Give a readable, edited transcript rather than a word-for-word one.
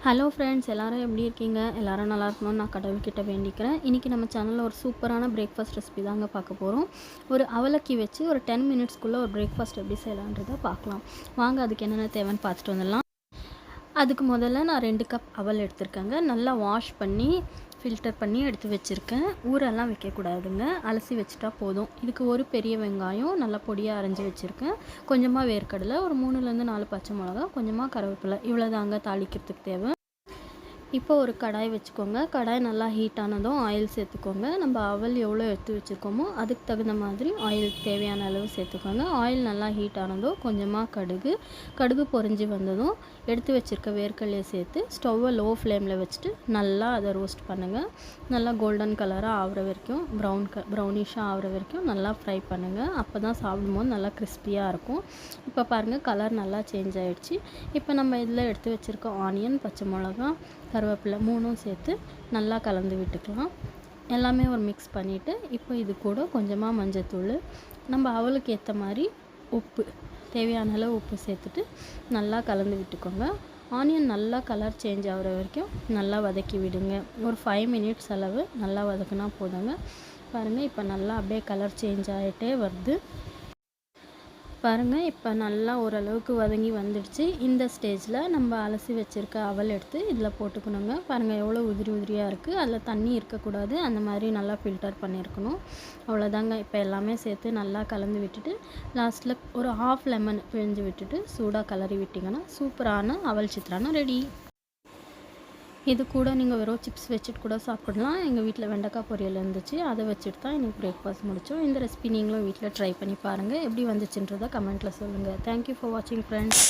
Hello friends, எல்லோரும் எப்படி இருக்கீங்க? எல்லோரும் நல்லா இருக்கணும்னு நான் கடவுள்கிட்ட வேண்டிக்கிறேன். இன்றைக்கி நம்ம சேனலில் ஒரு சூப்பரான பிரேக்ஃபாஸ்ட் ரெசிபி தாங்க பார்க்க போகிறோம். ஒரு அவலக்கி வச்சு ஒரு 10 மினிட்ஸ்க்குள்ளே ஒரு பிரேக்ஃபாஸ்ட் எப்படி செய்யலான்றதை பார்க்கலாம். வாங்க அதுக்கு என்னென்ன தேவைன்னு பார்த்துட்டு வந்துடலாம். அதுக்கு முதல்ல நான் 2 கப் அவல் எடுத்திருக்கேங்க. நல்லா வாஷ் பண்ணி ஃபில்டர் பண்ணி எடுத்து வச்சுருக்கேன். ஊரெல்லாம் வைக்கக்கூடாதுங்க, அலசி வச்சுட்டா போதும். இதுக்கு ஒரு பெரிய வெங்காயம் நல்லா பொடியாக அரைஞ்சி வச்சுருக்கேன். கொஞ்சமாக வேர்க்கடலை, ஒரு 3லேருந்து 4 பச்சை மிளகா, கொஞ்சமாக கருவேப்பிலை, இவ்வளோ தாங்க தாளிக்கிறதுக்கு தேவை. இப்போ ஒரு கடாய் வச்சுக்கோங்க. கடாய் நல்லா ஹீட் ஆனதும் ஆயில் சேர்த்துக்கோங்க. நம்ம அவல் எவ்வளோ எடுத்து வச்சுருக்கோமோ அதுக்கு தகுந்த மாதிரி ஆயில் தேவையான அளவு சேர்த்துக்கோங்க. ஆயில் நல்லா ஹீட் ஆனதும் கொஞ்சமாக கடுகு பொரிஞ்சு வந்ததும் எடுத்து வச்சுருக்க வேர்க்கடலையை சேர்த்து ஸ்டவ்வை லோ ஃப்ளேமில் வச்சுட்டு நல்லா அதை ரோஸ்ட் பண்ணுங்கள். நல்லா கோல்டன் கலராக ஆகிற வரைக்கும், ப்ரௌனிஷாக ஆகிற வரைக்கும் நல்லா ஃப்ரை பண்ணுங்கள். அப்போ தான் சாப்பிடும்போது நல்லா கிறிஸ்பியாக இருக்கும். இப்போ பாருங்கள், கலர் நல்லா சேஞ்ச் ஆகிடுச்சு. இப்போ நம்ம இதில் எடுத்து வச்சுருக்க ஆனியன், பச்சை மிளகா, கருவேப்பிலை 3ம் சேர்த்து நல்லா கலந்து விட்டுக்கலாம். எல்லாமே ஒரு மிக்ஸ் பண்ணிவிட்டு இப்போ இது கூட கொஞ்சமாக மஞ்சத்தூள், நம்ம அவளுக்கு ஏற்ற மாதிரி உப்பு, தேவையான அளவு உப்பு சேர்த்துட்டு நல்லா கலந்து விட்டுக்கோங்க. ஆனியன் நல்லா கலர் சேஞ்ச் ஆகிற வரைக்கும் நல்லா வதக்கி விடுங்க. ஒரு 5 மினிட்ஸ் அளவு நல்லா வதக்குனா போதுங்க. பாருங்கள், இப்போ நல்லா அப்படியே கலர் சேஞ்ச் ஆகிட்டே வருது. பாருங்கள், இப்போ நல்லா ஓரளவுக்கு வதங்கி வந்துடுச்சு. இந்த ஸ்டேஜில் நம்ம அலசி வச்சுருக்க அவல் எடுத்து இதில் போட்டுக்கணுங்க. பாருங்கள், எவ்வளோ உதிரி உதிரியாக இருக்குது. அதில் தண்ணி இருக்கக்கூடாது, அந்த மாதிரி நல்லா ஃபில்டர் பண்ணியிருக்கணும். அவ்வளோதாங்க. இப்போ எல்லாமே சேர்த்து நல்லா கலந்து விட்டுட்டு லாஸ்ட்டில் ஒரு 1/2 லெமன் பிழிஞ்சு விட்டுட்டு சூடாக கலரி விட்டிங்கன்னா சூப்பரான அவல் சித்ரான்னா ரெடி. இது கூட நீங்கள் வெறும் சிப்ஸ் வச்சுட்டு கூட சாப்பிடலாம். எங்கள் வீட்டில் வெண்டைக்காய் பொரியல் இருந்துச்சு, அதை வச்சுட்டு தான் எனக்கு பிரேக்ஃபாஸ்ட் முடித்தோம். இந்த ரெசிபி நீங்களும் வீட்டில் ட்ரை பண்ணி பாருங்கள். எப்படி வந்துச்சுன்றதை கமெண்ட்டில் சொல்லுங்கள். தேங்க்யூ ஃபார் வாட்சிங் ஃப்ரெண்ட்ஸ்.